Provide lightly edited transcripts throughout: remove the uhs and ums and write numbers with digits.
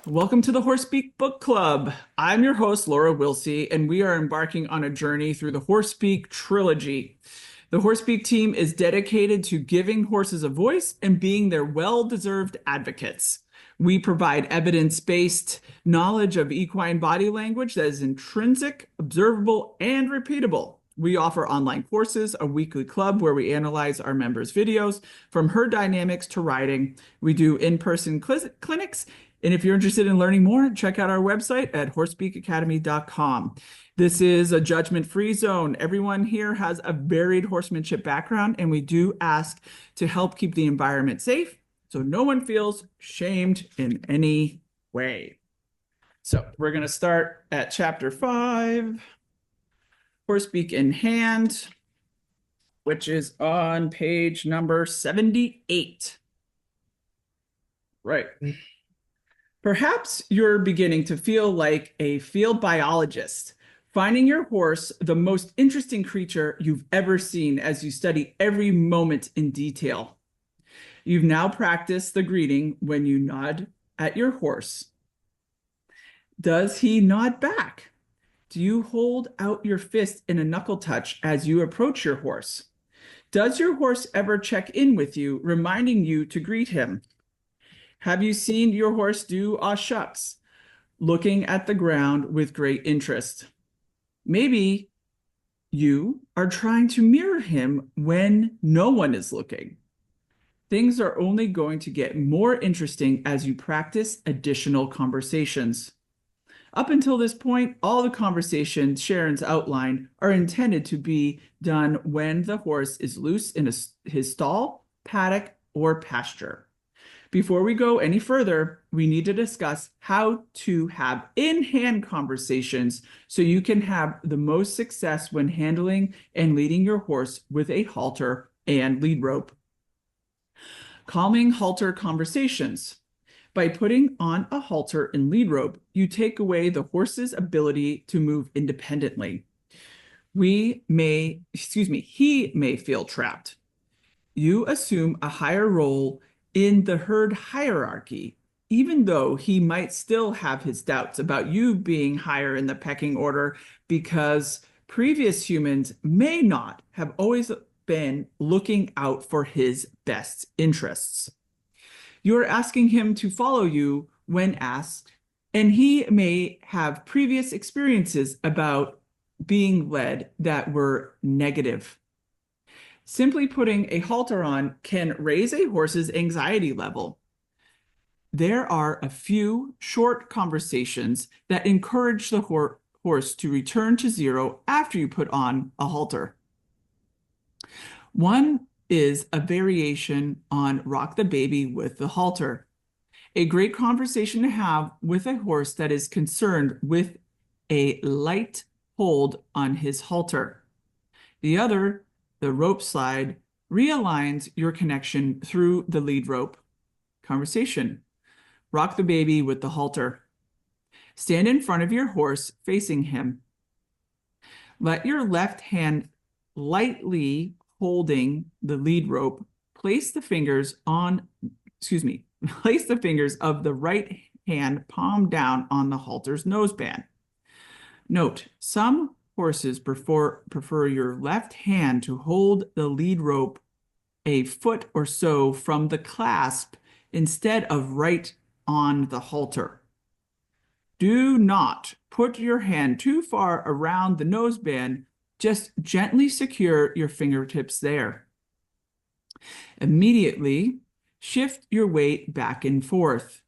Welcome to the Horse Speak Book Club. I'm your host, Laura Wilsey, and we are embarking on a journey through the Horse Speak Trilogy. The Horse Speak team is dedicated to giving horses a voice and being their well-deserved advocates. We provide evidence-based knowledge of equine body language that is intrinsic, observable, and repeatable. We offer online courses, a weekly club where we analyze our members' videos, from herd dynamics to riding. We do in-person clinics. And if you're interested in learning more, check out our website at horsespeakacademy.com. This is a judgment-free zone. Everyone here has a varied horsemanship background, and we do ask to help keep the environment safe so no one feels shamed in any way. So we're going to start at chapter 5, Horse Speak in Hand, which is on page number 78. Right. Perhaps you're beginning to feel like a field biologist, finding your horse the most interesting creature you've ever seen as you study every moment in detail. You've now practiced the greeting when you nod at your horse. Does he nod back? Do you hold out your fist in a knuckle touch as you approach your horse? Does your horse ever check in with you, reminding you to greet him? Have you seen your horse do aw shucks, looking at the ground with great interest? Maybe you are trying to mirror him when no one is looking. Things are only going to get more interesting as you practice additional conversations. Up until this point, all the conversations Sharon's outlined are intended to be done when the horse is loose in his stall, paddock, or pasture. Before we go any further, we need to discuss how to have in-hand conversations so you can have the most success when handling and leading your horse with a halter and lead rope. Calming halter conversations. By putting on a halter and lead rope, you take away the horse's ability to move independently. He may feel trapped. You assume a higher role in the herd hierarchy, even though he might still have his doubts about you being higher in the pecking order because previous humans may not have always been looking out for his best interests. You're asking him to follow you when asked, and he may have previous experiences about being led that were negative. Simply putting a halter on can raise a horse's anxiety level. There are a few short conversations that encourage the horse to return to zero after you put on a halter. One is a variation on rock the baby with the halter. A great conversation to have with a horse that is concerned with a light hold on his halter. The other, the rope slide, realigns your connection through the lead rope. Conversation. Rock the baby with the halter. Stand in front of your horse facing him. Let your left hand lightly holding the lead rope, place the fingers of the right hand palm down on the halter's noseband. Note, some horses prefer your left hand to hold the lead rope a foot or so from the clasp instead of right on the halter. Do not put your hand too far around the noseband. Just gently secure your fingertips there. Immediately, shift your weight back and forth.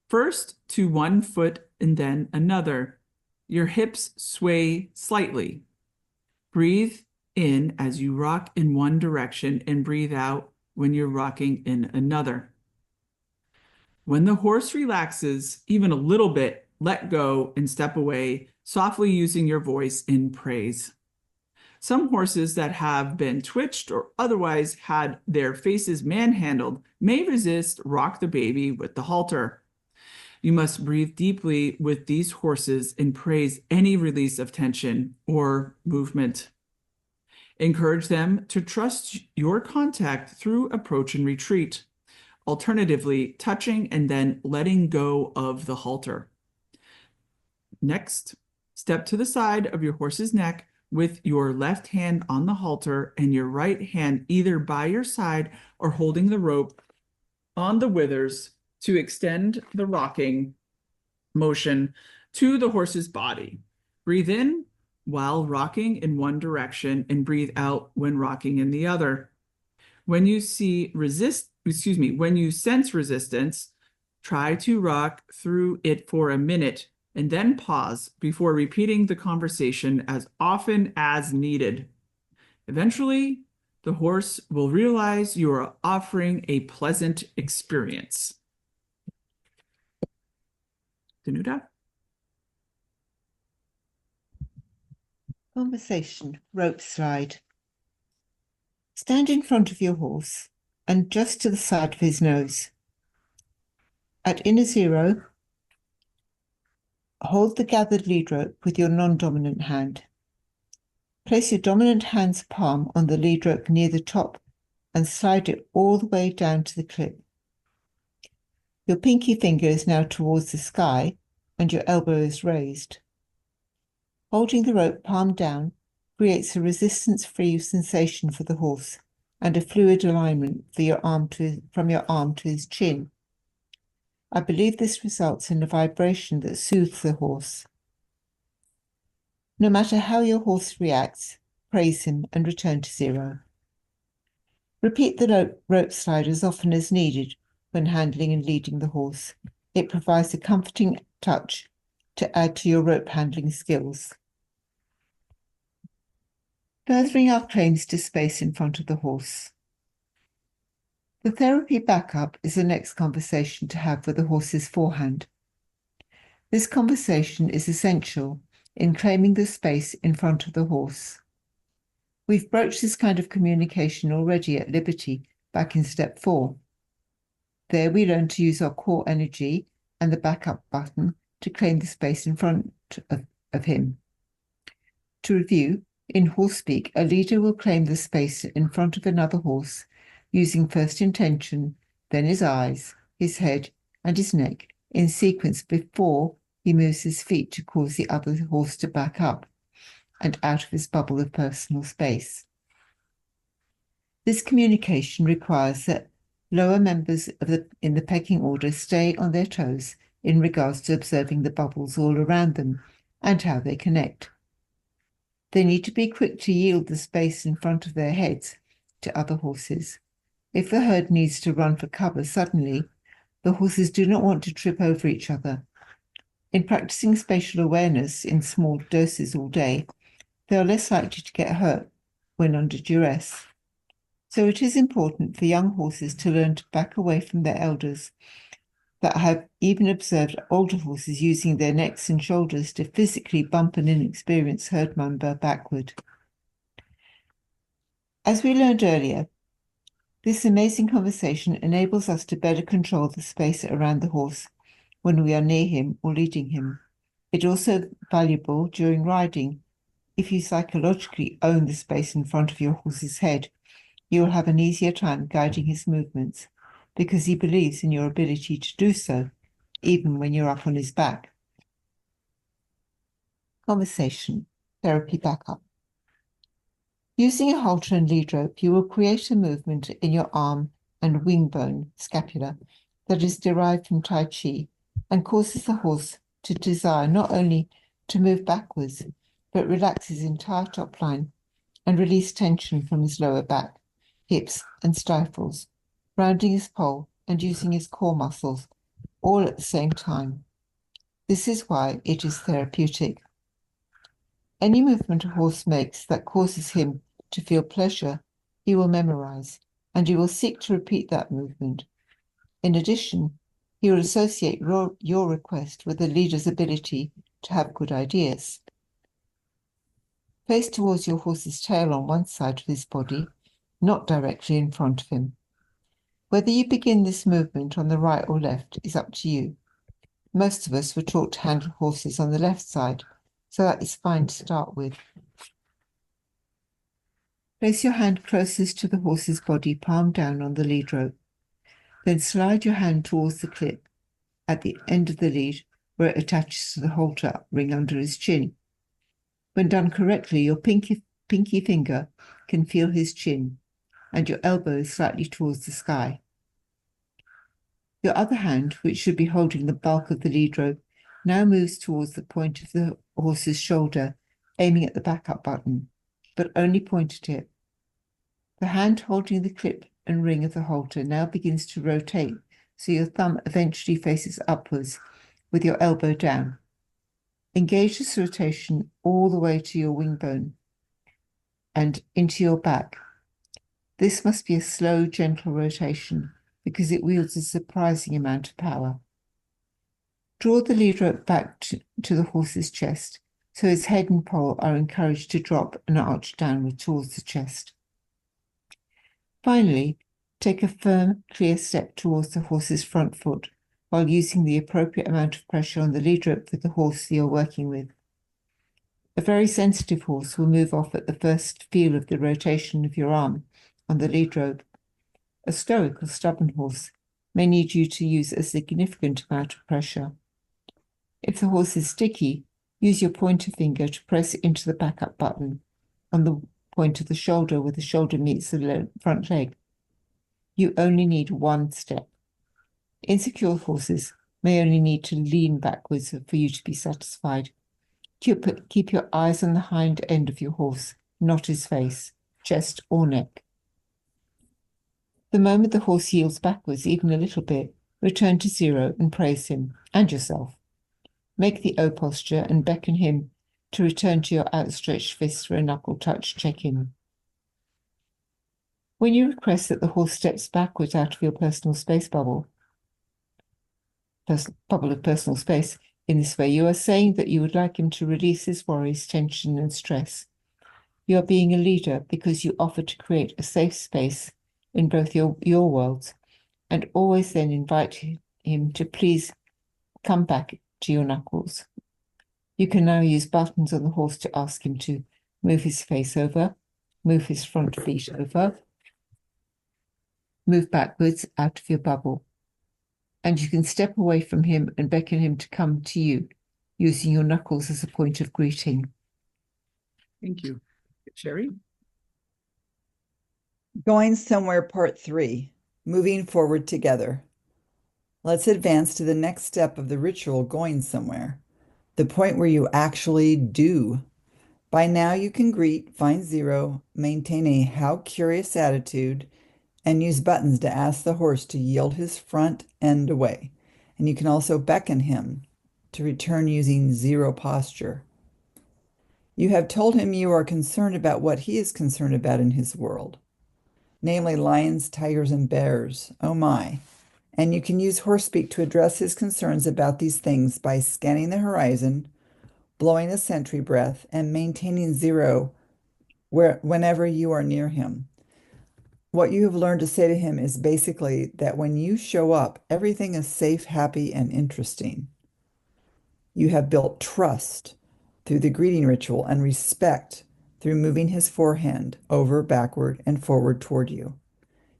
First to one foot and then another. Your hips sway slightly. Breathe in as you rock in one direction and breathe out when you're rocking in another. When the horse relaxes even a little bit, let go and step away, softly using your voice in praise. Some horses that have been twitched or otherwise had their faces manhandled may resist rock the baby with the halter. You must breathe deeply with these horses and praise any release of tension or movement. Encourage them to trust your contact through approach and retreat. alternatively touching and then letting go of the halter. Next, step to the side of your horse's neck with your left hand on the halter and your right hand either by your side or holding the rope on the withers to extend the rocking motion to the horse's body. Breathe in while rocking in one direction and breathe out when rocking in the other. When you sense resistance, try to rock through it for a minute and then pause before repeating the conversation as often as needed. Eventually, the horse will realize you are offering a pleasant experience. Danuta? Conversation, rope slide. Stand in front of your horse and just to the side of his nose. At inner zero, hold the gathered lead rope with your non-dominant hand. Place your dominant hand's palm on the lead rope near the top and slide it all the way down to the clip. Your pinky finger is now towards the sky and your elbow is raised. Holding the rope palm down creates a resistance-free sensation for the horse and a fluid alignment for from your arm to his chin. I believe this results in a vibration that soothes the horse. No matter how your horse reacts, praise him and return to zero. Repeat the rope slide as often as needed when handling and leading the horse. It provides a comforting touch to add to your rope handling skills. Furthering our claims to space in front of the horse. The therapy backup is the next conversation to have with the horse's forehand. This conversation is essential in claiming the space in front of the horse. We've broached this kind of communication already at Liberty back in step 4. There we learned to use our core energy and the backup button to claim the space in front of him. To review, in horse speak, a leader will claim the space in front of another horse using first intention, then his eyes, his head, and his neck in sequence before he moves his feet to cause the other horse to back up and out of his bubble of personal space. This communication requires that lower members in the pecking order stay on their toes in regards to observing the bubbles all around them and how they connect. They need to be quick to yield the space in front of their heads to other horses. If the herd needs to run for cover suddenly, the horses do not want to trip over each other. In practicing spatial awareness in small doses all day, they are less likely to get hurt when under duress. So it is important for young horses to learn to back away from their elders, that have even observed older horses using their necks and shoulders to physically bump an inexperienced herd member backward. As we learned earlier, this amazing conversation enables us to better control the space around the horse when we are near him or leading him. It's also valuable during riding. If you psychologically own the space in front of your horse's head, you will have an easier time guiding his movements because he believes in your ability to do so, even when you're up on his back. Conversation, therapy backup. Using a halter and lead rope, you will create a movement in your arm and wing bone, scapula, that is derived from Tai Chi and causes the horse to desire not only to move backwards, but relax his entire top line and release tension from his lower back, hips, and stifles, rounding his pole and using his core muscles, all at the same time. This is why it is therapeutic. Any movement a horse makes that causes him to feel pleasure, he will memorize, and he will seek to repeat that movement. In addition, he will associate your request with the leader's ability to have good ideas. Face towards your horse's tail on one side of his body, not directly in front of him. Whether you begin this movement on the right or left is up to you. Most of us were taught to handle horses on the left side, so that is fine to start with. Place your hand closest to the horse's body, palm down on the lead rope. Then slide your hand towards the clip at the end of the lead where it attaches to the halter ring under his chin. When done correctly, your pinky finger can feel his chin and your elbow is slightly towards the sky. Your other hand, which should be holding the bulk of the lead rope, now moves towards the point of the horse's shoulder, aiming at the backup button, but only point at it. The hand holding the clip and ring of the halter now begins to rotate, so your thumb eventually faces upwards with your elbow down. Engage this rotation all the way to your wing bone and into your back. This must be a slow, gentle rotation because it wields a surprising amount of power. Draw the lead rope back to the horse's chest, so his head and poll are encouraged to drop and arch downward towards the chest. Finally, take a firm, clear step towards the horse's front foot while using the appropriate amount of pressure on the lead rope for the horse you're working with. A very sensitive horse will move off at the first feel of the rotation of your arm on the lead rope. A stoic or stubborn horse may need you to use a significant amount of pressure. If the horse is sticky, use your pointer finger to press into the backup button on the point of the shoulder where the shoulder meets the front leg. You only need one step. Insecure horses may only need to lean backwards for you to be satisfied. Keep your eyes on the hind end of your horse, not his face, chest, or neck. The moment the horse yields backwards even a little bit, return to zero and praise him and yourself. Make the O posture and beckon him to return to your outstretched fist for a knuckle touch check-in. When you request that the horse steps backwards out of your personal space bubble of personal space, in this way you are saying that you would like him to release his worries, tension, and stress. You are being a leader because you offer to create a safe space in both your worlds and always then invite him to please come back to your knuckles. You can now use buttons on the horse to ask him to move his face over, move his front feet over, move backwards out of your bubble. And you can step away from him and beckon him to come to you, using your knuckles as a point of greeting. Thank you. Sherry? Going somewhere, part 3, moving forward together. Let's advance to the next step of the ritual, going somewhere, the point where you actually do. By now you can greet, find zero, maintain a how curious attitude, and use buttons to ask the horse to yield his front end away. And you can also beckon him to return using zero posture. You have told him you are concerned about what he is concerned about in his world, namely lions, tigers, and bears. Oh my. And you can use horse speak to address his concerns about these things by scanning the horizon, blowing a sentry breath, and maintaining zero whenever you are near him. What you have learned to say to him is basically that when you show up, everything is safe, happy, and interesting. You have built trust through the greeting ritual and respect through moving his forehand over, backward, and forward toward you.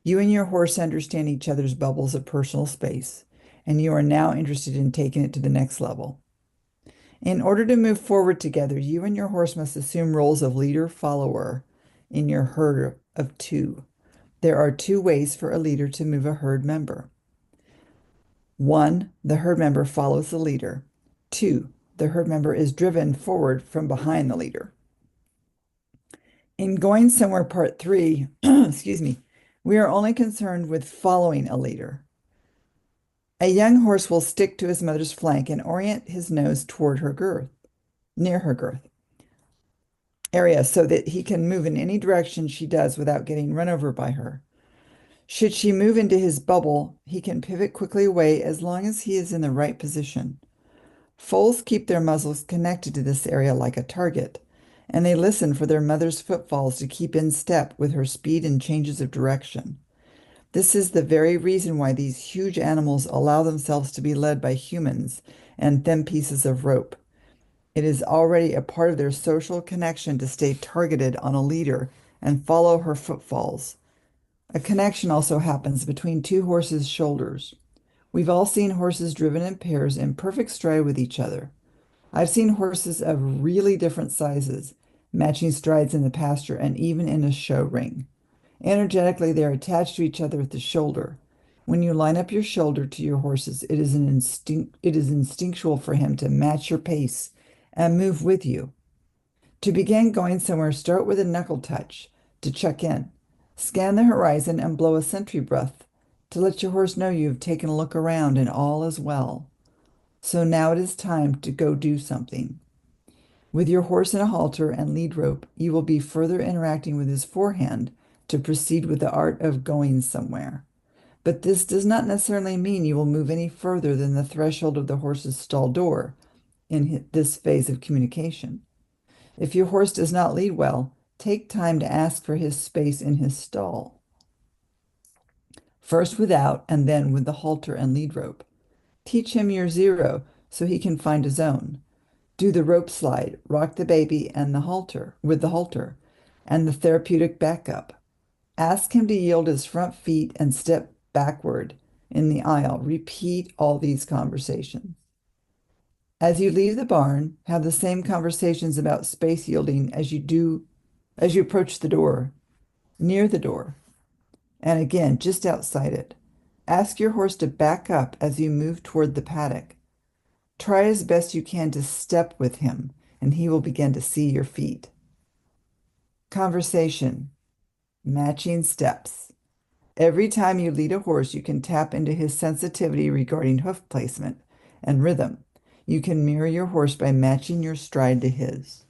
You and your horse understand each other's bubbles of personal space, and you are now interested in taking it to the next level. In order to move forward together, you and your horse must assume roles of leader-follower in your herd of 2. There are 2 ways for a leader to move a herd member. 1, the herd member follows the leader. 2, the herd member is driven forward from behind the leader. In going somewhere, part 3, excuse me, we are only concerned with following a leader. A young horse will stick to his mother's flank and orient his nose toward her girth, near her girth area, so that he can move in any direction she does without getting run over by her. Should she move into his bubble, he can pivot quickly away as long as he is in the right position. Foals keep their muzzles connected to this area like a target, and they listen for their mother's footfalls to keep in step with her speed and changes of direction. This is the very reason why these huge animals allow themselves to be led by humans and thin pieces of rope. It is already a part of their social connection to stay targeted on a leader and follow her footfalls. A connection also happens between two horses' shoulders. We've all seen horses driven in pairs in perfect stride with each other. I've seen horses of really different sizes, matching strides in the pasture and even in a show ring. Energetically, they are attached to each other at the shoulder. When you line up your shoulder to your horse's, it is instinctual for him to match your pace and move with you. To begin going somewhere, start with a knuckle touch to check in. Scan the horizon and blow a sentry breath to let your horse know you've taken a look around and all is well. So now it is time to go do something. With your horse in a halter and lead rope, you will be further interacting with his forehand to proceed with the art of going somewhere. But this does not necessarily mean you will move any further than the threshold of the horse's stall door in this phase of communication. If your horse does not lead well, take time to ask for his space in his stall. First without and then with the halter and lead rope. Teach him your zero so he can find his own. Do the rope slide, rock the baby and the halter with the halter, and the therapeutic backup. Ask him to yield his front feet and step backward in the aisle. Repeat all these conversations. As you leave the barn, have the same conversations about space yielding as you approach the door, near the door, and again just outside it. Ask your horse to back up as you move toward the paddock. Try as best you can to step with him, and he will begin to see your feet. Conversation, matching steps. Every time you lead a horse, you can tap into his sensitivity regarding hoof placement and rhythm. You can mirror your horse by matching your stride to his.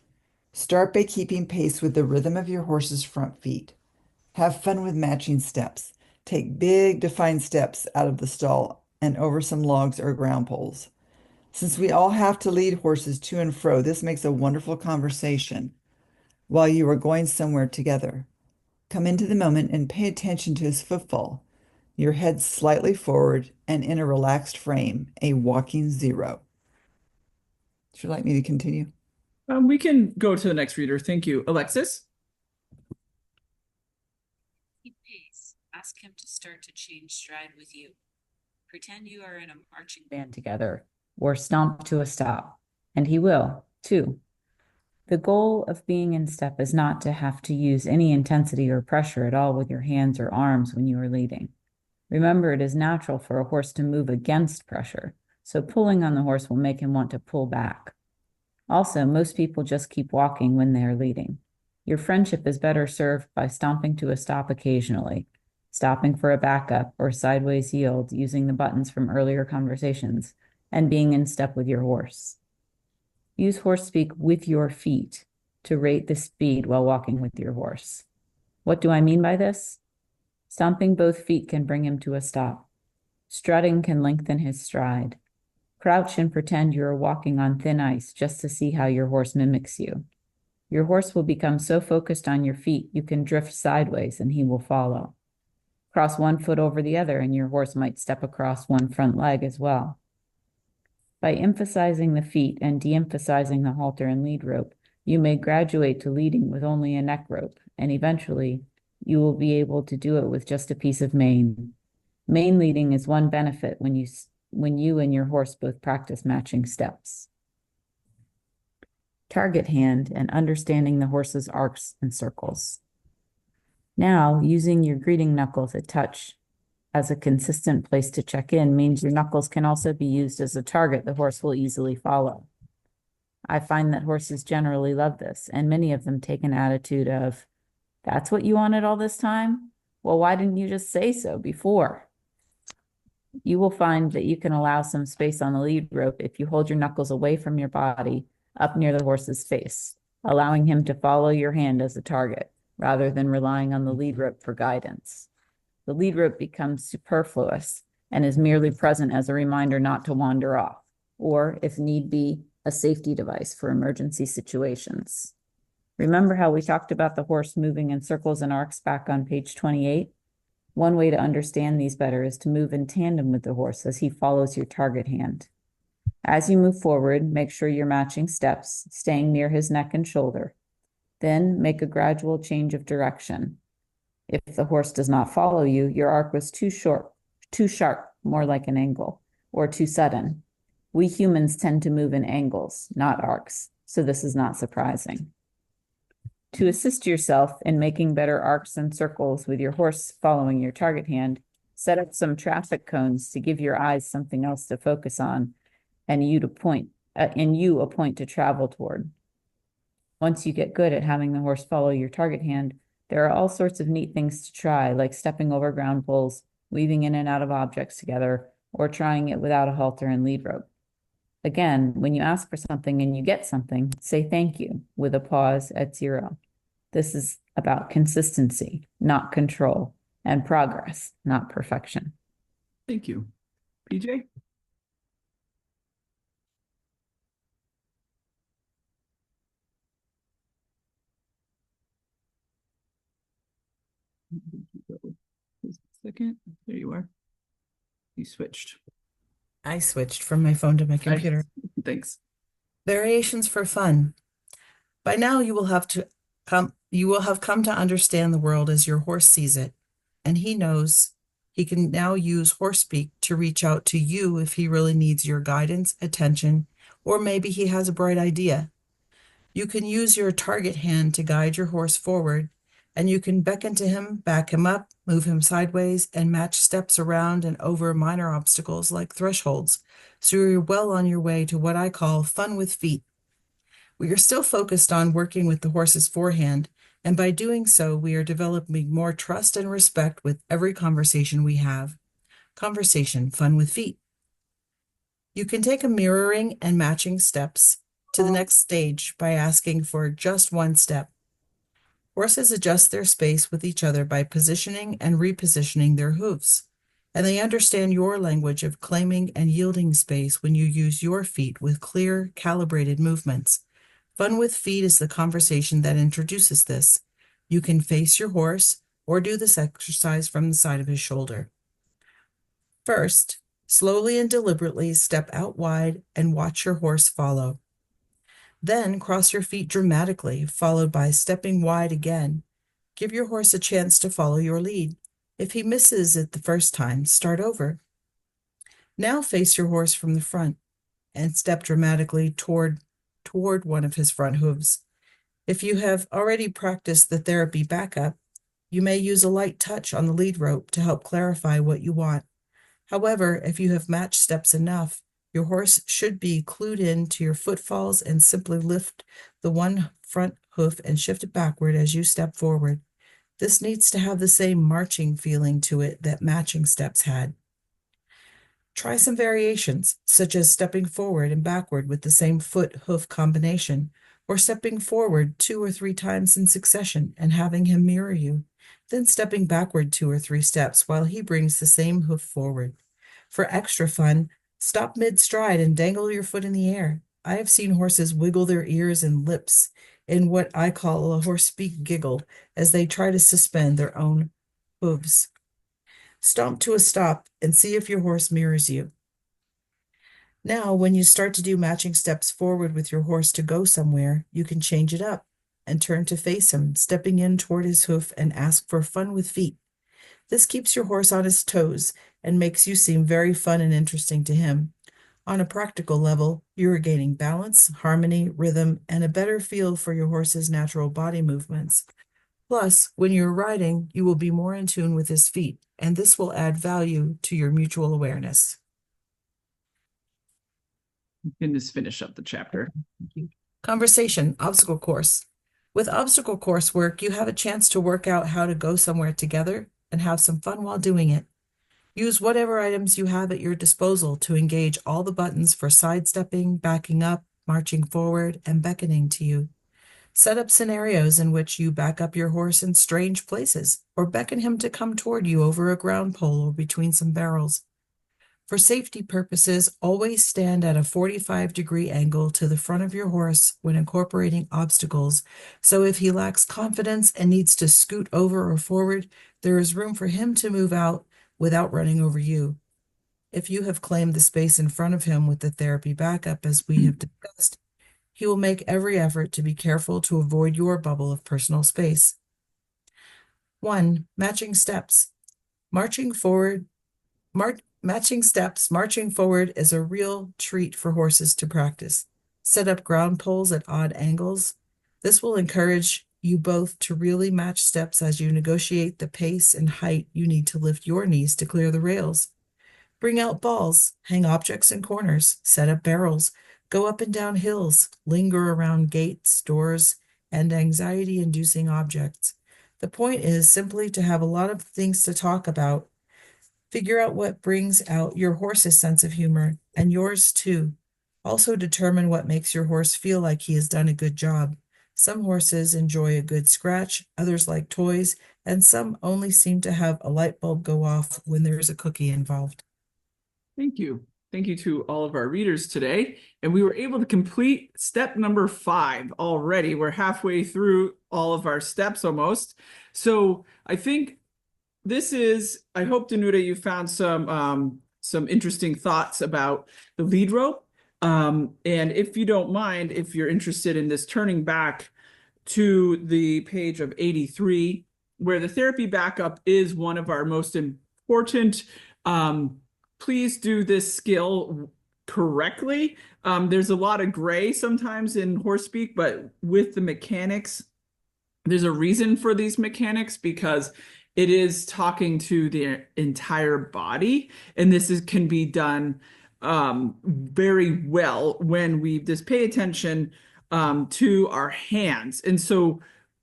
Start by keeping pace with the rhythm of your horse's front feet. Have fun with matching steps. Take big, defined steps out of the stall and over some logs or ground poles. Since we all have to lead horses to and fro, this makes a wonderful conversation while you are going somewhere together. Come into the moment and pay attention to his footfall, your head slightly forward and in a relaxed frame, a walking zero. Would you like me to continue? We can go to the next reader. Thank you. Alexis? Keep pace. Ask him to start to change stride with you. Pretend you are in a marching band together, or stomp to a stop, and he will, too. The goal of being in step is not to have to use any intensity or pressure at all with your hands or arms when you are leading. Remember, it is natural for a horse to move against pressure, so pulling on the horse will make him want to pull back. Also, most people just keep walking when they are leading. Your friendship is better served by stomping to a stop occasionally, stopping for a backup or sideways yield using the buttons from earlier conversations, and being in step with your horse. Use horse speak with your feet to rate the speed while walking with your horse. What do I mean by this? Stomping both feet can bring him to a stop. Strutting can lengthen his stride. Crouch and pretend you are walking on thin ice just to see how your horse mimics you. Your horse will become so focused on your feet you can drift sideways and he will follow. Cross one foot over the other and your horse might step across one front leg as well. By emphasizing the feet and de-emphasizing the halter and lead rope, you may graduate to leading with only a neck rope, and eventually you will be able to do it with just a piece of mane. Mane leading is one benefit when you and your horse both practice matching steps. Target hand and understanding the horse's arcs and circles. Now, using your greeting knuckles at touch as a consistent place to check in means your knuckles can also be used as a target the horse will easily follow. I find that horses generally love this, and many of them take an attitude of, "That's what you wanted all this time? Well, why didn't you just say so before?" You will find that you can allow some space on the lead rope if you hold your knuckles away from your body up near the horse's face, allowing him to follow your hand as a target, rather than relying on the lead rope for guidance. The lead rope becomes superfluous and is merely present as a reminder not to wander off, or, if need be, a safety device for emergency situations. Remember how we talked about the horse moving in circles and arcs back on page 28? One way to understand these better is to move in tandem with the horse as he follows your target hand. As you move forward, make sure you're matching steps, staying near his neck and shoulder. Then make a gradual change of direction. If the horse does not follow you, your arc was too short, too sharp, more like an angle, or too sudden. We humans tend to move in angles, not arcs, so this is not surprising. To assist yourself in making better arcs and circles with your horse following your target hand, set up some traffic cones to give your eyes something else to focus on and you a point to travel toward. Once you get good at having the horse follow your target hand, there are all sorts of neat things to try, like stepping over ground poles, weaving in and out of objects together, or trying it without a halter and lead rope. Again, when you ask for something and you get something, say thank you with a pause at 0. This is about consistency, not control, and progress, not perfection. Thank you. PJ? Just a second. There you are. You switched. I switched from my phone to my computer. Thanks. Variations for fun. By now you will have come to understand the world as your horse sees it, and he knows he can now use horse speak to reach out to you if he really needs your guidance, attention, or maybe he has a bright idea. You can use your target hand to guide your horse forward, and you can beckon to him, back him up, move him sideways, and match steps around and over minor obstacles like thresholds. So you're well on your way to what I call fun with feet. We are still focused on working with the horse's forehand, and by doing so, we are developing more trust and respect with every conversation we have. Conversation, fun with feet. You can take a mirroring and matching steps to the next stage by asking for just one step. Horses adjust their space with each other by positioning and repositioning their hooves, and they understand your language of claiming and yielding space when you use your feet with clear, calibrated movements. Fun with feet is the conversation that introduces this. You can face your horse or do this exercise from the side of his shoulder. First, slowly and deliberately step out wide and watch your horse follow. Then cross your feet dramatically, followed by stepping wide again. Give your horse a chance to follow your lead. If he misses it the first time, start over. Now face your horse from the front and step dramatically toward one of his front hooves. If you have already practiced the therapy backup, you may use a light touch on the lead rope to help clarify what you want. However, if you have matched steps enough, your horse should be clued in to your footfalls and simply lift the one front hoof and shift it backward as you step forward. This needs to have the same marching feeling to it that matching steps had. Try some variations, such as stepping forward and backward with the same foot-hoof combination, or stepping forward 2 or 3 times in succession and having him mirror you, then stepping backward 2 or 3 steps while he brings the same hoof forward. For extra fun, stop mid-stride and dangle your foot in the air. I have seen horses wiggle their ears and lips in what I call a horse speak giggle as they try to suspend their own hooves. Stomp to a stop and see if your horse mirrors you. Now, when you start to do matching steps forward with your horse to go somewhere, you can change it up and turn to face him, stepping in toward his hoof and ask for fun with feet. This keeps your horse on his toes and makes you seem very fun and interesting to him. On a practical level, you are gaining balance, harmony, rhythm, and a better feel for your horse's natural body movements. Plus, when you're riding, you will be more in tune with his feet, and this will add value to your mutual awareness. You can just finish up the chapter. Thank you. Conversation, obstacle course. With obstacle course work, you have a chance to work out how to go somewhere together and have some fun while doing it. Use whatever items you have at your disposal to engage all the buttons for sidestepping, backing up, marching forward, and beckoning to you. Set up scenarios in which you back up your horse in strange places or beckon him to come toward you over a ground pole or between some barrels. For safety purposes, always stand at a 45-degree angle to the front of your horse when incorporating obstacles, so if he lacks confidence and needs to scoot over or forward, there is room for him to move out without running over you. If you have claimed the space in front of him with the therapy backup, as we have discussed, he will make every effort to be careful to avoid your bubble of personal space. 1. Matching steps. Marching forward is a real treat for horses to practice. Set up ground poles at odd angles. This will encourage you both to really match steps as you negotiate the pace and height you need to lift your knees to clear the rails. Bring out balls, hang objects in corners, set up barrels, go up and down hills, linger around gates, doors, and anxiety-inducing objects. The point is simply to have a lot of things to talk about. Figure out what brings out your horse's sense of humor, and yours too. Also determine what makes your horse feel like he has done a good job. Some horses enjoy a good scratch, others like toys, and some only seem to have a light bulb go off when there's a cookie involved. Thank you. Thank you to all of our readers today. And we were able to complete step number 5 already. We're halfway through all of our steps almost. So I think this is, I hope, Danuta, you found some interesting thoughts about the lead rope. And if you don't mind, if you're interested in this, turning back to the page of 83, where the therapy backup is one of our most important. Please do this skill correctly. There's a lot of gray sometimes in horse speak, but with the mechanics, there's a reason for these mechanics because it is talking to the entire body, and can be done very well when we just pay attention to our hands. And so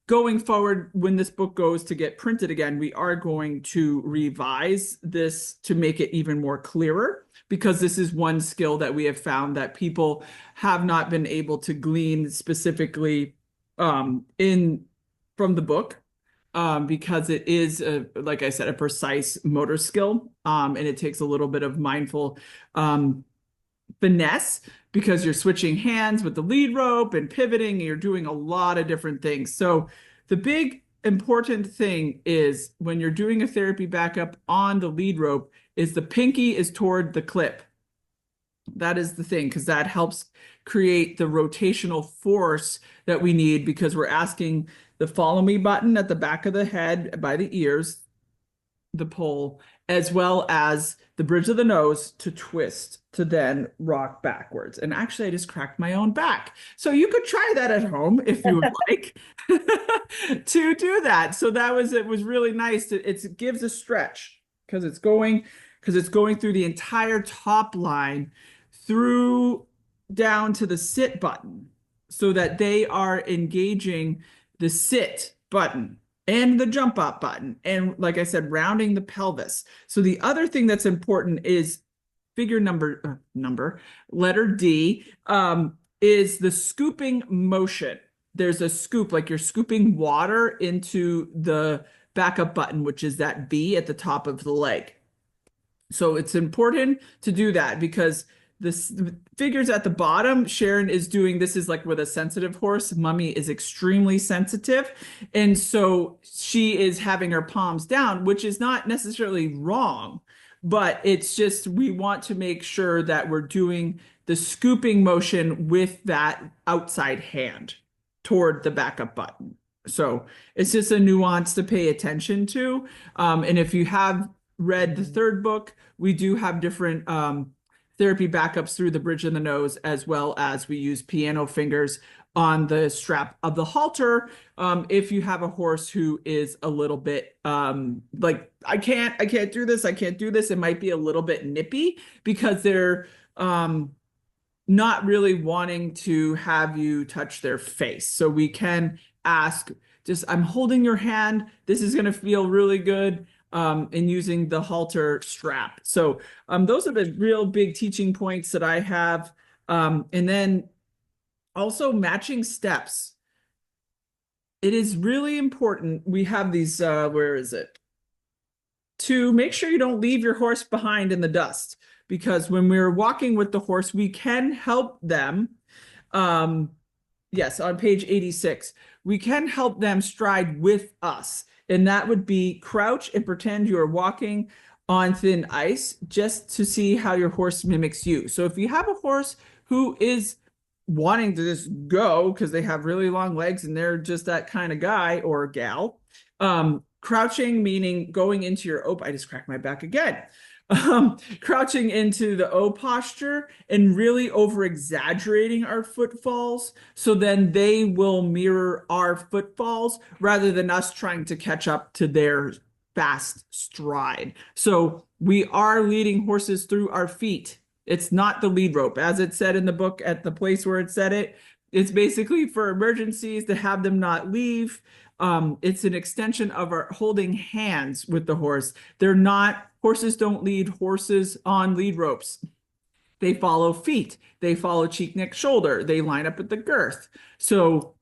going forward, when this book goes to get printed again, we are going to revise this to make it even more clearer, because this is one skill that we have found that people have not been able to glean specifically from the book, because it is, like I said, a precise motor skill, and it takes a little bit of mindful finesse, because you're switching hands with the lead rope and pivoting, and you're doing a lot of different things. So the big important thing is when you're doing a therapy backup on the lead rope is the pinky is toward the clip. That is the thing, because that helps create the rotational force that we need, because we're asking the follow me button at the back of the head by the ears, the pole, as well as the bridge of the nose to twist to then rock backwards. And actually, I just cracked my own back. So you could try that at home if you would like to do that. So it was really nice. It gives a stretch because it's going through the entire top line through down to the sit button, so that they are engaging the sit button and the jump up button, and like I said, rounding the pelvis. So the other thing that's important is letter D, is the scooping motion. There's a scoop, like you're scooping water into the backup button, which is that B at the top of the leg. So it's important to do that, because the figures at the bottom, Sharon is doing, this is like with a sensitive horse. Mummy is extremely sensitive. And so she is having her palms down, which is not necessarily wrong, but it's just, we want to make sure that we're doing the scooping motion with that outside hand toward the backup button. So it's just a nuance to pay attention to. And if you have read the third book, we do have different therapy backups through the bridge of the nose, as well as we use piano fingers on the strap of the halter. If you have a horse who is a little bit like, I can't do this, it might be a little bit nippy because they're not really wanting to have you touch their face. So we can ask, I'm holding your hand, this is going to feel really good. In using the halter strap. So those are the real big teaching points that I have. And then also matching steps. It is really important. We have these, where is it? To make sure you don't leave your horse behind in the dust, because when we're walking with the horse, we can help them. Yes, on page 86, we can help them stride with us. And that would be crouch and pretend you're walking on thin ice, just to see how your horse mimics you. So if you have a horse who is wanting to just go because they have really long legs and they're just that kind of guy or gal, Crouching meaning going into your O. I just cracked my back again. Crouching into the O posture and really over exaggerating our footfalls. So then they will mirror our footfalls rather than us trying to catch up to their fast stride. So we are leading horses through our feet. It's not the lead rope. As it said in the book at the place where it said it, it's basically for emergencies to have them not leave. It's an extension of our holding hands with the horse. They're not, horses don't lead horses on lead ropes. They follow feet. They follow cheek, neck, shoulder. They line up at the girth. So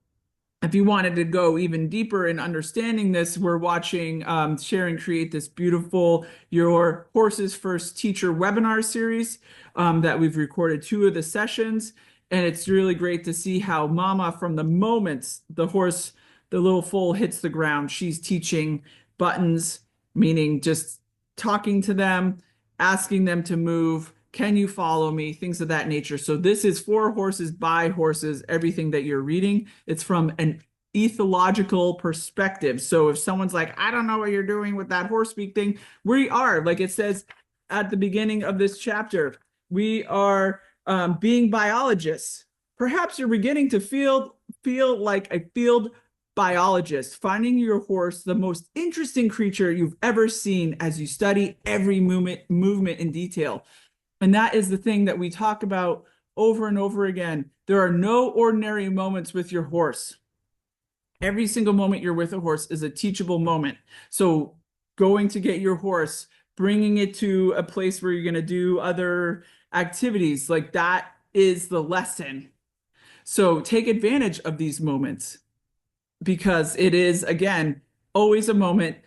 if you wanted to go even deeper in understanding this, we're watching Sharon create this beautiful Your Horse's First Teacher webinar series that we've recorded 2 of the sessions. And it's really great to see how Mama, from the moment the horse, the little foal hits the ground, she's teaching buttons, meaning just talking to them, asking them to move. Can you follow me? Things of that nature. So this is for horses, by horses, everything that you're reading. It's from an ethological perspective. So if someone's like, I don't know what you're doing with that horse speak thing, we are, like it says at the beginning of this chapter, we are being biologists. Perhaps you're beginning to feel like a field biologist, finding your horse the most interesting creature you've ever seen as you study every movement in detail. And that is the thing that we talk about over and over again. There are no ordinary moments with your horse. Every single moment you're with a horse is a teachable moment. So going to get your horse, bringing it to a place where you're going to do other activities, like that is the lesson. So take advantage of these moments because it is, again, always a moment.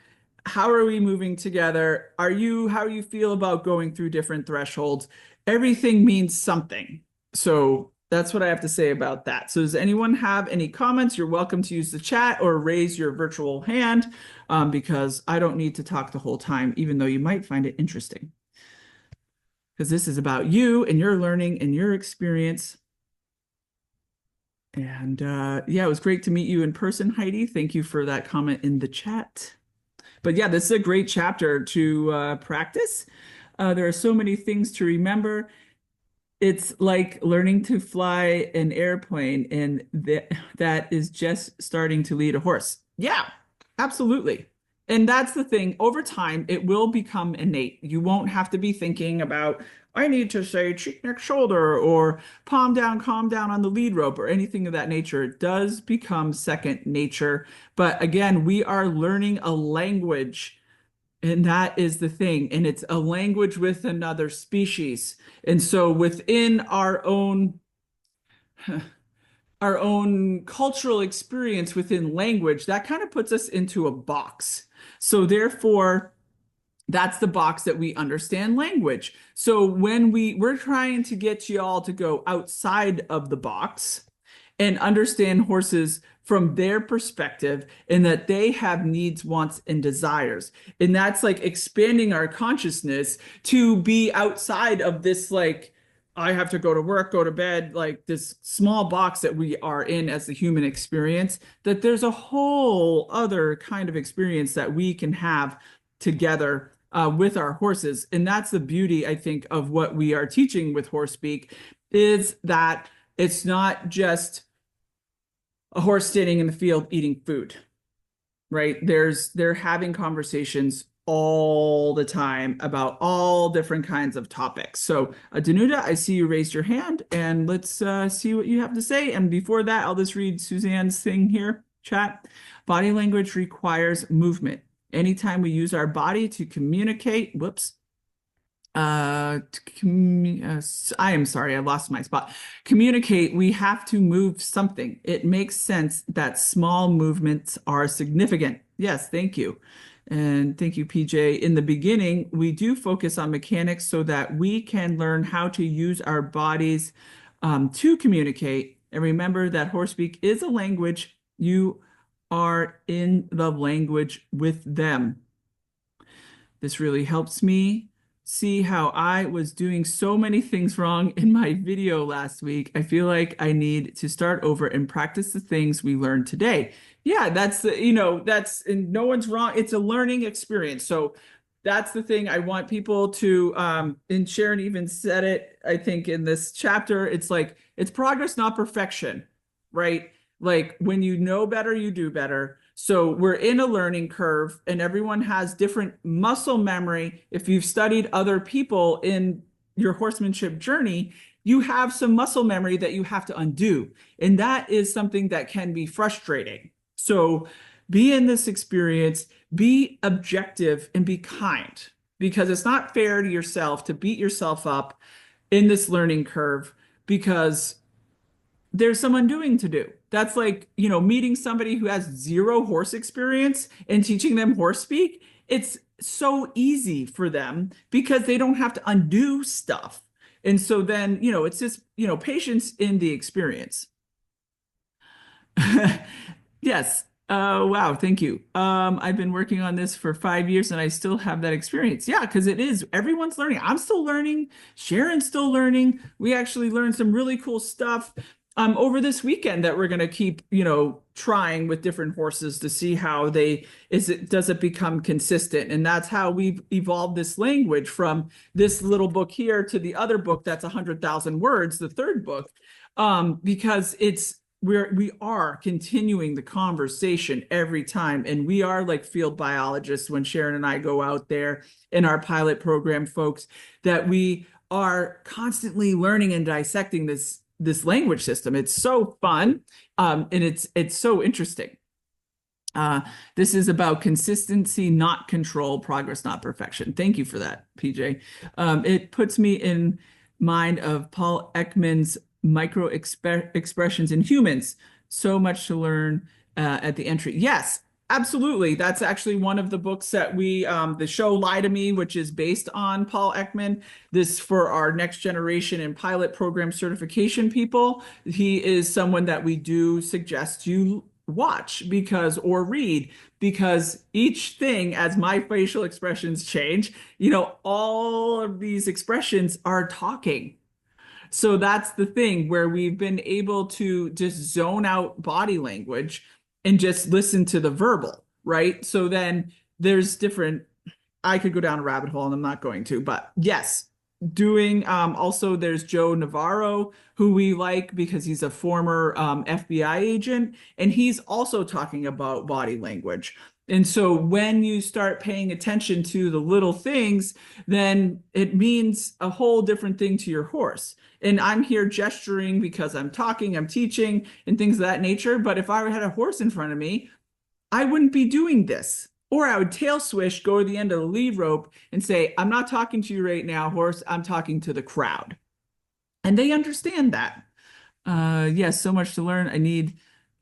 How are we moving together? How you feel about going through different thresholds? Everything means something. So that's what I have to say about that. So does anyone have any comments? You're welcome to use the chat or raise your virtual hand because I don't need to talk the whole time, even though you might find it interesting. Because this is about you and your learning and your experience. And yeah, it was great to meet you in person, Heidi. Thank you for that comment in the chat. But yeah, this is a great chapter to practice. There are so many things to remember. It's like learning to fly an airplane, and that is just starting to lead a horse. Yeah, absolutely. And that's the thing. Over time, it will become innate. You won't have to be thinking about, I need to say cheek, neck, shoulder, or palm down, calm down on the lead rope, or anything of that nature. It does become second nature. But again, we are learning a language. And that is the thing. And it's a language with another species. And so within our own cultural experience within language, that kind of puts us into a box. So therefore, that's the box that we understand language. So when we're trying to get you all to go outside of the box and understand horses from their perspective and that they have needs, wants, and desires. And that's like expanding our consciousness to be outside of this, like, I have to go to work, go to bed, like this small box that we are in as the human experience, that there's a whole other kind of experience that we can have together with our horses. And that's the beauty, I think, of what we are teaching with Horse Speak, is that it's not just a horse standing in the field eating food, right? They're having conversations all the time about all different kinds of topics. So Danuta, I see you raised your hand, and let's see what you have to say. And before that, I'll just read Suzanne's thing here, chat. Body language requires movement. Anytime we use our body to communicate, I am sorry, I lost my spot. Communicate, we have to move something. It makes sense that small movements are significant. Yes, thank you. And thank you, PJ. In the beginning, we do focus on mechanics so that we can learn how to use our bodies to communicate. And remember that horse speak is a language. You are in the language with them. This really helps me see how I was doing so many things wrong in my video last week. I feel like I need to start over and practice the things we learned today. Yeah, that's and no one's wrong. It's a learning experience. So that's the thing I want people to, and Sharon even said it, I think, in this chapter. It's like, it's progress, not perfection, right? Like when you know better, you do better. So we're in a learning curve, and everyone has different muscle memory. If you've studied other people in your horsemanship journey, you have some muscle memory that you have to undo. And that is something that can be frustrating. So be in this experience, be objective, and be kind, because it's not fair to yourself to beat yourself up in this learning curve, because there's some undoing to do. That's like, meeting somebody who has zero horse experience and teaching them horse speak. It's so easy for them because they don't have to undo stuff. And so then, it's just, patience in the experience. Yes. Wow. Thank you. I've been working on this for 5 years and I still have that experience. Yeah, because everyone's learning. I'm still learning. Sharon's still learning. We actually learned some really cool stuff over this weekend that we're going to keep, trying with different horses to see how does it become consistent? And that's how we've evolved this language from this little book here to the other book that's 100,000 words, the third book, because we are continuing the conversation every time. And we are like field biologists when Sharon and I go out there in our pilot program, folks, that we are constantly learning and dissecting this language system. It's so fun. And it's so interesting. This is about consistency, not control, progress, not perfection. Thank you for that, PJ. It puts me in mind of Paul Ekman's micro expressions in humans. So much to learn at the entry. Yes, absolutely. That's actually one of the books that the show Lie to Me, which is based on Paul Ekman. This for our next generation and pilot program certification people. He is someone that we do suggest you watch or read, because each thing, as my facial expressions change, all of these expressions are talking. So that's the thing where we've been able to just zone out body language and just listen to the verbal, right? So then I could go down a rabbit hole and I'm not going to, but yes, also there's Joe Navarro, who we like because he's a former FBI agent, and he's also talking about body language. And so when you start paying attention to the little things, then it means a whole different thing to your horse. And I'm here gesturing because I'm talking, I'm teaching, and things of that nature. But if I had a horse in front of me, I wouldn't be doing this. Or I would tail swish, go to the end of the lead rope and say, I'm not talking to you right now, horse. I'm talking to the crowd. And they understand that. Yes, so much to learn. I need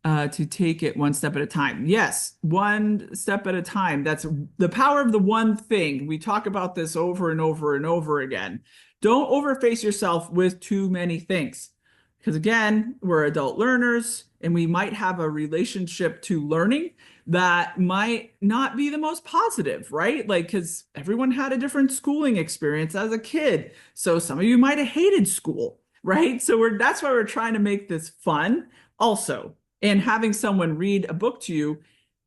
to take it one step at a time. Yes, one step at a time. That's the power of the one thing. We talk about this over and over and over again. Don't overface yourself with too many things. Because again, we're adult learners and we might have a relationship to learning that might not be the most positive, right? Like, because everyone had a different schooling experience as a kid. So some of you might have hated school, right? So that's why we're trying to make this fun also. And having someone read a book to you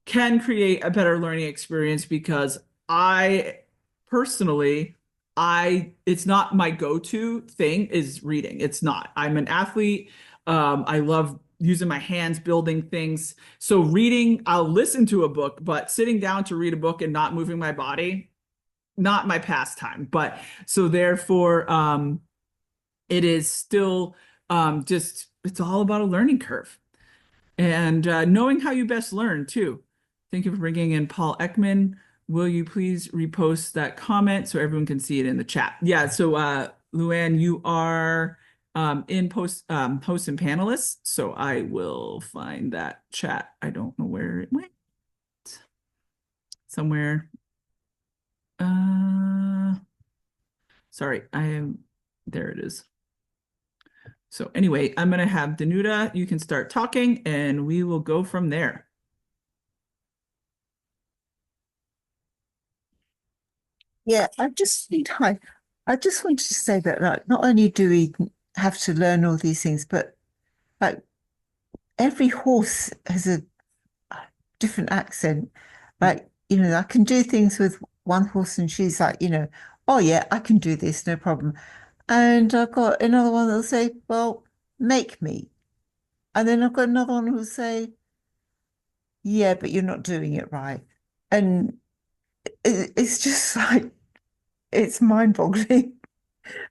can create a better learning experience, because it's not my go-to thing is reading. It's not. I'm an athlete. I love using my hands, building things. So reading, I'll listen to a book, but sitting down to read a book and not moving my body, not my pastime. But so therefore, it is still it's all about a learning curve. And knowing how you best learn too. Thank you for bringing in Paul Ekman. Will you please repost that comment so everyone can see it in the chat? Yeah, so Luann, you are in hosts and panelists, so I will find that chat. I don't know where it went. Somewhere. Sorry, there it is. So anyway, I'm going to have Danuta, you can start talking and we will go from there. Yeah, I just wanted to say that like not only do we have to learn all these things, but like every horse has a different accent. Like, I can do things with one horse and she's like, oh yeah, I can do this, no problem. And I've got another one that'll say, well, make me. And then I've got another one who'll say, yeah, but you're not doing it right. And it's just like, it's mind-boggling,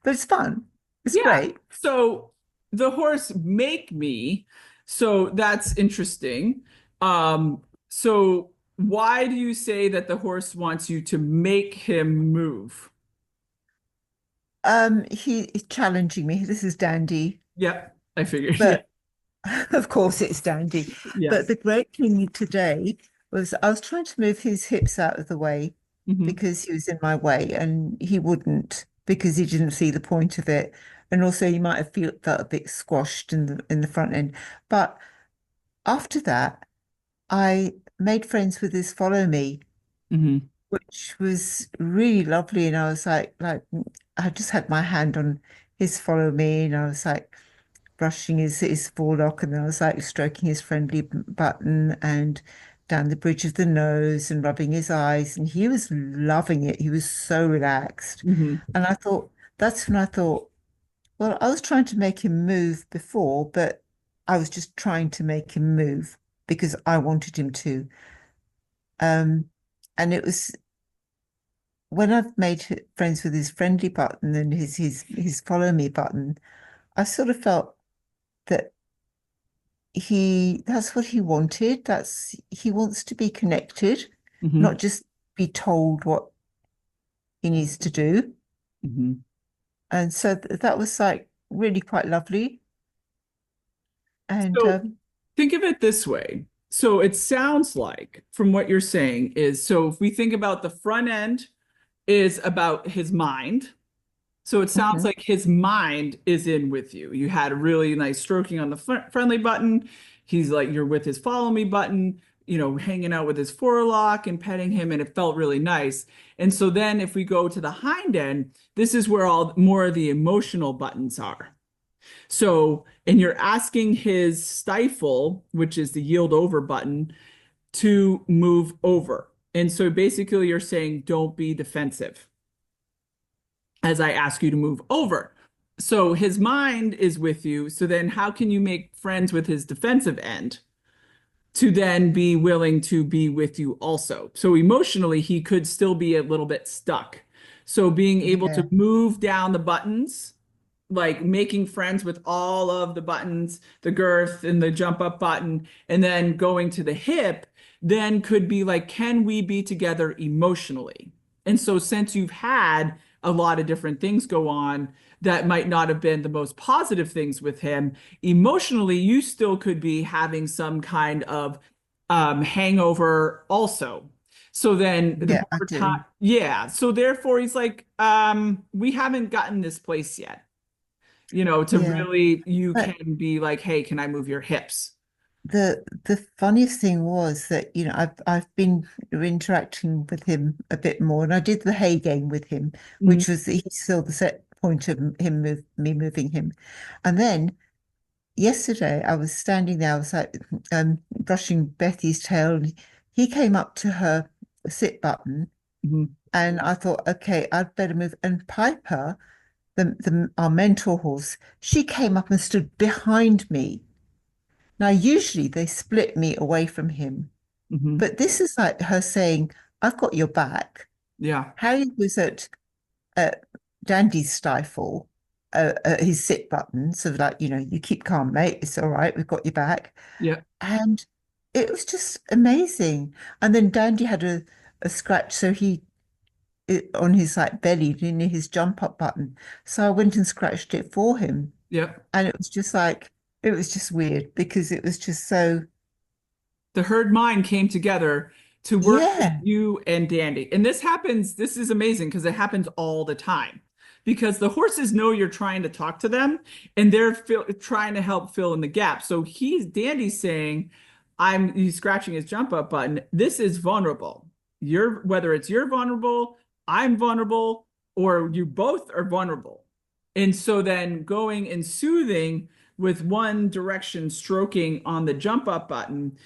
but it's fun. It's Yeah. great. So the horse make me. So that's interesting. So why do you say that the horse wants you to make him move? He is challenging me. This is Dandy, Yeah, I figured. Yeah. but of course it's Dandy. But Yes. the great thing today was I was trying to move his hips out of the way Hmm. because he was in my way and he wouldn't because he didn't see the point of it. And also he might have felt a bit squashed in the front end. But after that, I made friends with his follow me, Hmm. which was really lovely. And I was like I just had my hand on his follow me, and I was like brushing his forelock, and then I was like stroking his friendly button and down the bridge of the nose and rubbing his eyes, and he was loving it. He was so relaxed, Hmm. and that's when I thought, well, I was trying to make him move before, but I was just trying to make him move because I wanted him to. And it was when I've made friends with his friendly button and his follow me button, I sort of felt that that's what he wanted. He wants to be connected, Hmm. not just be told what he needs to do. Hmm. And so that was like really quite lovely. And So think of it this way. So it sounds like, from what you're saying, is so if we think about the front end is about his mind. So it sounds mhm, like his mind is in with you. You had a really nice stroking on the friendly button. He's like, you're with his follow me button, hanging out with his forelock and petting him, and it felt really nice. And so then if we go to the hind end, this is where all more of the emotional buttons are. So, and you're asking his stifle, which is the yield over button, to move over. And so basically you're saying, don't be defensive as I ask you to move over. So his mind is with you. So then how can you make friends with his defensive end to then be willing to be with you also? So emotionally, he could still be a little bit stuck. So being able to yeah, move down the buttons, like making friends with all of the buttons, the girth and the jump up button, and then going to the hip, then could be like, can we be together emotionally? And so, since you've had a lot of different things go on that might not have been the most positive things with him, emotionally, you still could be having some kind of hangover also. So then the yeah, I more time, do. yeah. So therefore, he's like, we haven't gotten this place yet, to Yeah. really, you But can be like, hey, can I move your hips? the funniest thing was that, I've been interacting with him a bit more, and I did the hay game with him, Mhm. which was he saw the set point of me moving him. And then yesterday I was standing there, I was like brushing Betty's tail, and he came up to her sit button, Mhm. and I thought, okay, I'd better move. And Piper, our mentor horse, she came up and stood behind me. Now, usually they split me away from him, Mhm. but this is like her saying, I've got your back. Yeah. Harry was at uh, Dandy's stifle, his sit button, sort of like, you keep calm, mate. It's all right. We've got your back. Yeah. And it was just amazing. And then Dandy had a scratch, so on his like belly near his jump up button. So I went and scratched it for him. Yeah. And it was just weird because it was just so, The herd mind came together to work with yeah, you and Dandy. And this is amazing because it happens all the time. Because the horses know you're trying to talk to them and they're trying to help fill in the gap. So Dandy's saying, he's scratching his jump up button. This is vulnerable. Whether it's you're vulnerable I'm vulnerable or you both are vulnerable. And so then going and soothing with one direction, stroking on the jump up button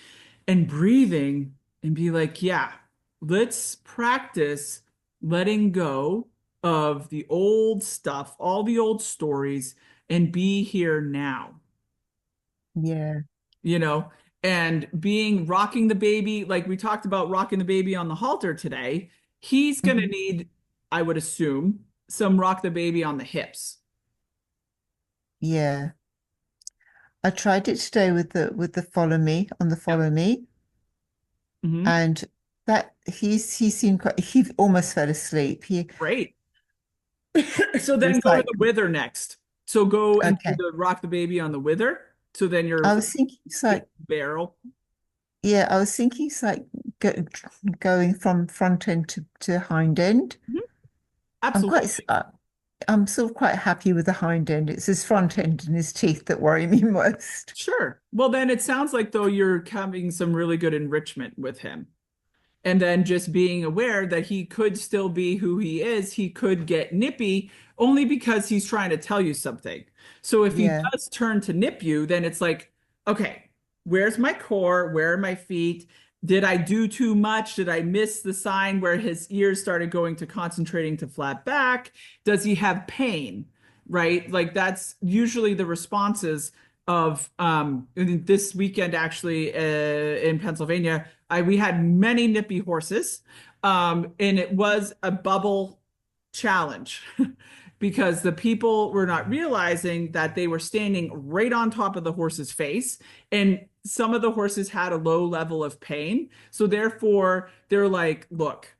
and breathing and be like, yeah, let's practice letting go of the old stuff, all the old stories, and be here now, Yeah. you know, and being rocking the baby, like we talked about rocking the baby on the halter today. He's going to Mhm. need, I would assume, some rock the baby on the hips. Yeah. I tried it today with the follow me on the Yeah. follow me, Hmm. and that he seemed quite, he almost fell asleep. He Great. So then was go to like, the wither next. So go and do okay. the rock the baby on the wither. So then I you're was thinking it's like, barrel. yeah, I was thinking it's like go, going from front end to hind end. Mhm. I'm Absolutely. I'm sort of quite happy with the hind end. It's his front end and his teeth that worry me most. Sure. Well, then it sounds like though you're having some really good enrichment with him. And then just being aware that he could still be who he is. He could get nippy only because he's trying to tell you something. So if he Yeah, does turn to nip you, then it's like, okay, where's my core? Where are my feet? Did I do too much? Did I miss the sign where his ears started going to concentrating to flat back? Does he have pain? Right? Like that's usually the responses of this weekend actually in Pennsylvania. We had many nippy horses, and it was a bubble challenge because the people were not realizing that they were standing right on top of the horse's face, and some of the horses had a low level of pain. So therefore, they're like, "Look,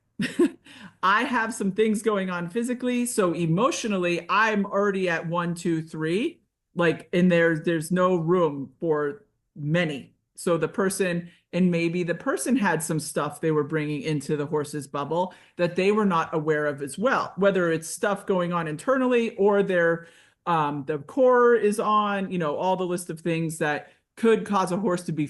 I have some things going on physically, so emotionally, I'm already at one, two, three." Like, and there's no room for many. So the person, and maybe the person had some stuff they were bringing into the horse's bubble that they were not aware of as well, whether it's stuff going on internally or their the core is on, all the list of things that could cause a horse to be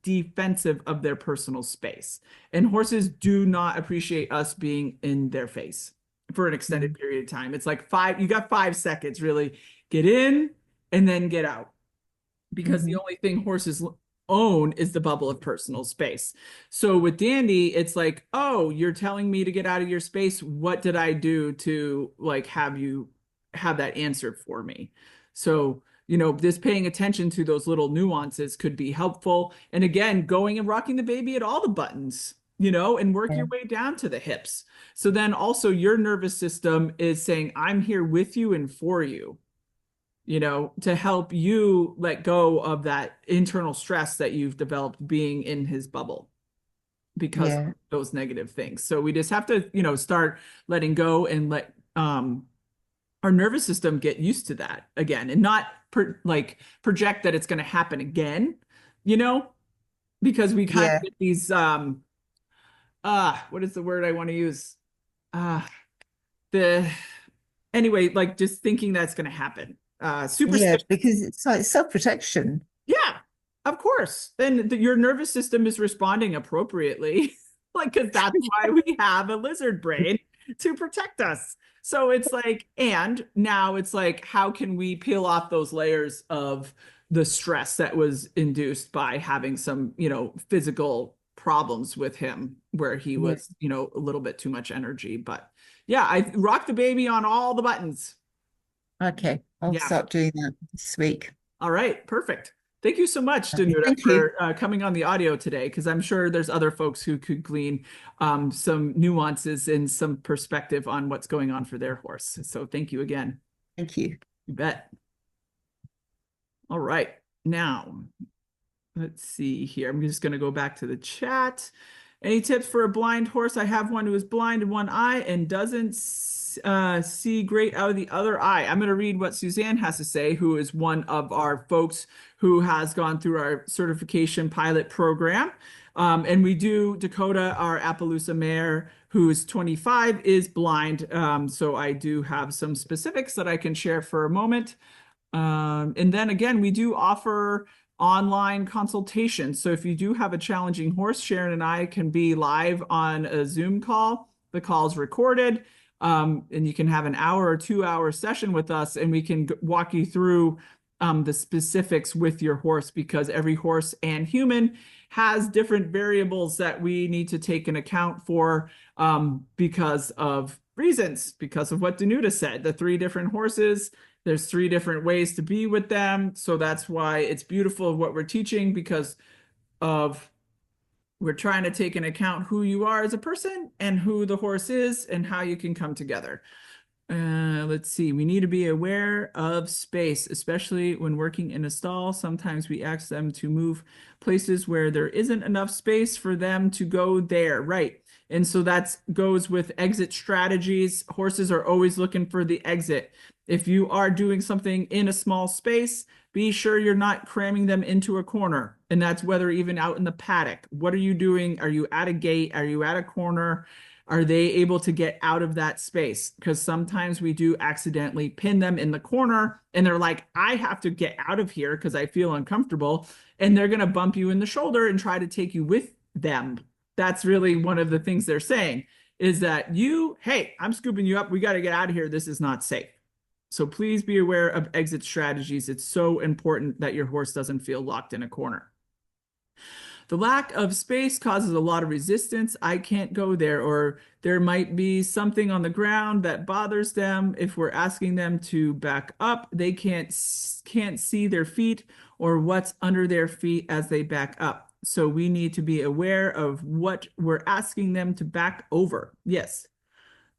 defensive of their personal space. And horses do not appreciate us being in their face for an extended mm, period of time. It's like you got 5 seconds really. Get in and then get out, because the hmm, only thing horses own is the bubble of personal space. So with Dandy, it's like, oh, you're telling me to get out of your space. What did I do to like have you have that answered for me? So, just paying attention to those little nuances could be helpful. And again, going and rocking the baby at all the buttons, and work yeah, your way down to the hips. So then also your nervous system is saying, I'm here with you and for you, to help you let go of that internal stress that you've developed being in his bubble because of yeah, those negative things. So we just have to, start letting go and let our nervous system get used to that again, and not project that it's going to happen again, you know, because we kind of yeah, get these what is the word I want to use? Uh the anyway, like just thinking that's going to happen. yeah, Superstition. because it's like self-protection. Yeah, of course. Then your nervous system is responding appropriately. Like, because that's why we have a lizard brain to protect us. So it's like, and now it's like, how can we peel off those layers of the stress that was induced by having some, physical problems with him where he Yeah. was, a little bit too much energy. But yeah, I rocked the baby on all the buttons. Okay, I'll Yeah. start doing that this week. All right, perfect. Thank you so much, Okay, Danuta, thank you. for coming on the audio today, because I'm sure there's other folks who could glean some nuances and some perspective on what's going on for their horse. So thank you again. Thank you. You bet. All right. Now, let's see here. I'm just going to go back to the chat. Any tips for a blind horse? I have one who is blind in one eye and doesn't see great out of the other eye. I'm going to read what Suzanne has to say, who is one of our folks who has gone through our certification pilot program. And we do, Dakota, our Appaloosa mare, who's 25, is blind. So I do have some specifics that I can share for a moment. And then again, we do offer online consultations. So if you do have a challenging horse, Sharon and I can be live on a Zoom call The call's recorded, and you can have an hour or 2 hour session with us, and we can walk you through the specifics with your horse, because every horse and human has different variables that we need to take an account for because of reasons, because of what Danuta said, the 3 different horses. There's 3 different ways to be with them. So that's why it's beautiful what we're teaching, because of we're trying to take into account who you are as a person and who the horse is and how you can come together. Let's see. We need to be aware of space, especially when working in a stall. Sometimes we ask them to move places where there isn't enough space for them to go there. Right. And so that goes with exit strategies. Horses are always looking for the exit. If you are doing something in a small space, be sure you're not cramming them into a corner. And that's whether even out in the paddock. What are you doing? Are you at a gate? Are you at a corner? Are they able to get out of that space? Because sometimes we do accidentally pin them in the corner and they're like, I have to get out of here because I feel uncomfortable. And they're going to bump you in the shoulder and try to take you with them. That's really one of the things they're saying, is that hey, I'm scooping you up. We got to get out of here. This is not safe. So please be aware of exit strategies. It's so important that your horse doesn't feel locked in a corner. The lack of space causes a lot of resistance. I can't go there, or there might be something on the ground that bothers them. If we're asking them to back up, they can't see their feet or what's under their feet as they back up. So we need to be aware of what we're asking them to back over. Yes.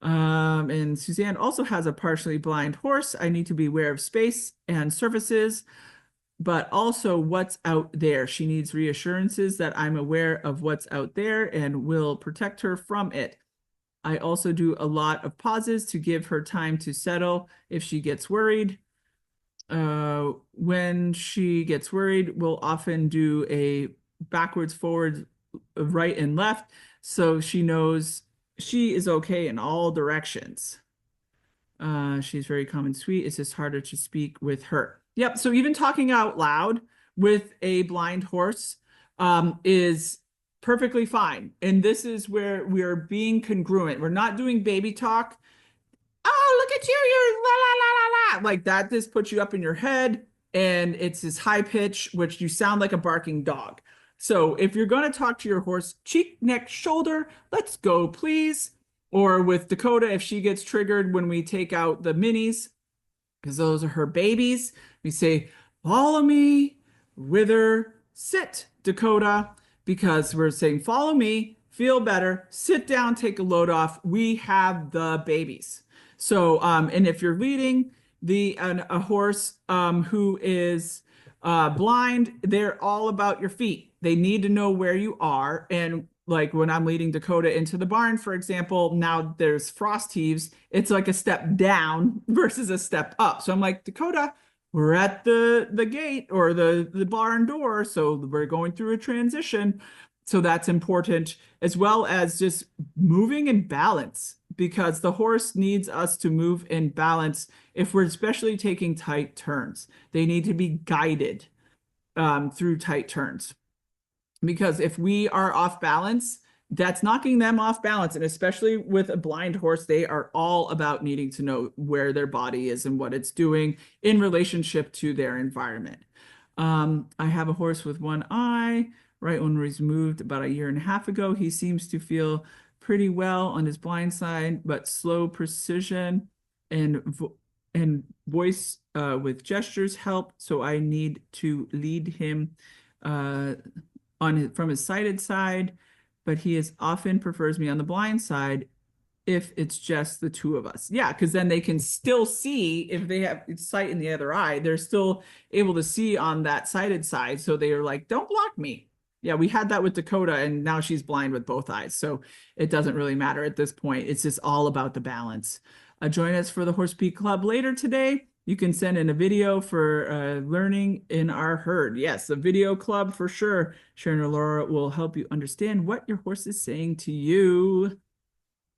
And Suzanne also has a partially blind horse. I need to be aware of space and surfaces, but also what's out there. She needs reassurances that I'm aware of what's out there and will protect her from it. I also do a lot of pauses to give her time to settle if she gets worried. When she gets worried, we'll often do a backwards, forwards, right and left, so she knows she is okay in all directions. She's very calm and sweet. It's just harder to speak with her. Yep. So even talking out loud with a blind horse is perfectly fine. And this is where we are being congruent. We're not doing baby talk. Oh, look at you. You're la, la, la, la, la. Like that, this puts you up in your head. And it's this high pitch, which you sound like a barking dog. So if you're going to talk to your horse, cheek, neck, shoulder, let's go, please. Or with Dakota, if she gets triggered when we take out the minis, because those are her babies, we say, follow me, wither, sit, Dakota, because we're saying, follow me, feel better, sit down, take a load off. We have the babies. So, and if you're leading a horse who is blind, they're all about your feet. They need to know where you are. And like when I'm leading Dakota into the barn, for example, now there's frost heaves. It's like a step down versus a step up. So I'm like, Dakota, we're at the gate or the barn door. So we're going through a transition. So that's important, as well as just moving in balance, because the horse needs us to move in balance if we're especially taking tight turns. They need to be guided through tight turns. Because if we are off balance, that's knocking them off balance. And especially with a blind horse, they are all about needing to know where their body is and what it's doing in relationship to their environment. I have a horse with one eye. Right when he was moved about 1.5 years ago, he seems to feel pretty well on his blind side, but slow precision and voice with gestures help. So I need to lead him from his sighted side, but he often prefers me on the blind side if it's just the two of us. Yeah, because then they can still see. If they have sight in the other eye, they're still able to see on that sighted side. So they are like, don't block me. Yeah, we had that with Dakota, and now she's blind with both eyes. So it doesn't really matter at this point. It's just all about the balance. Join us for the Horse Speak Club later today. You can send in a video for learning in our herd. Yes, a video club for sure. Sharon or Laura will help you understand what your horse is saying to you.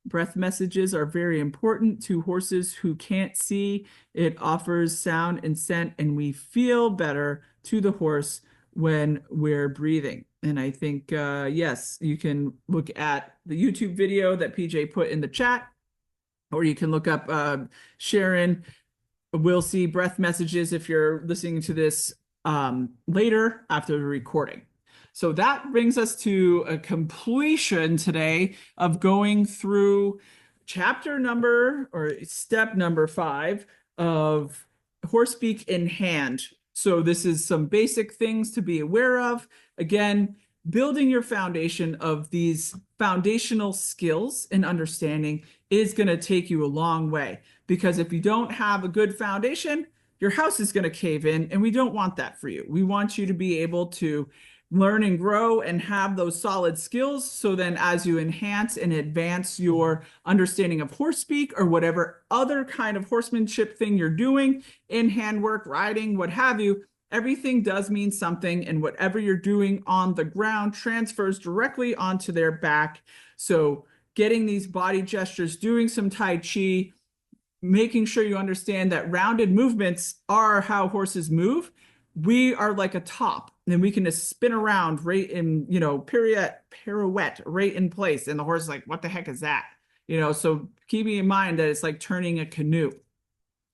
Breath messages are very important to horses who can't see. It offers sound and scent, and we feel better to the horse when we're breathing. And I think, yes, you can look at the YouTube video that PJ put in the chat, or you can look up Sharon will see breath messages if you're listening to this later after the recording. So that brings us to a completion today of going through chapter number or step number 5 of Horse Speak in Hand. So this is some basic things to be aware of. Again, building your foundation of these foundational skills and understanding is going to take you a long way, because if you don't have a good foundation, your house is going to cave in, and we don't want that for you. We want you to be able to learn and grow and have those solid skills, so then as you enhance and advance your understanding of horse speak or whatever other kind of horsemanship thing you're doing in handwork, riding, what have you, everything does mean something, and whatever you're doing on the ground transfers directly onto their back. So getting these body gestures, doing some Tai Chi, making sure you understand that rounded movements are how horses move. We are like a top, and we can just spin around right in, pirouette right in place. And the horse is like, what the heck is that? So keeping in mind that it's like turning a canoe.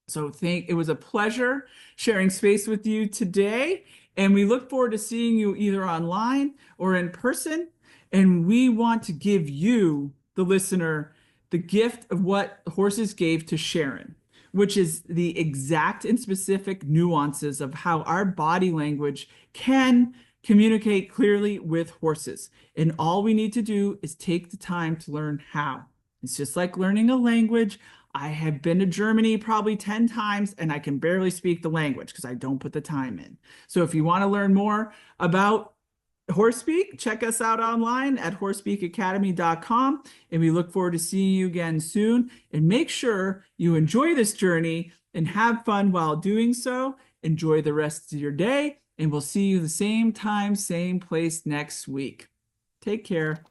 So it was a pleasure sharing space with you today. And we look forward to seeing you either online or in person. And we want to give you, the listener, the gift of what horses gave to Sharon, which is the exact and specific nuances of how our body language can communicate clearly with horses. And all we need to do is take the time to learn how. It's just like learning a language. I have been to Germany probably 10 times, and I can barely speak the language because I don't put the time in. So if you want to learn more about Horse Speak, check us out online at horsespeakacademy.com, and we look forward to seeing you again soon. And make sure you enjoy this journey and have fun while doing so. Enjoy the rest of your day, and we'll see you the same time, same place next week. Take care.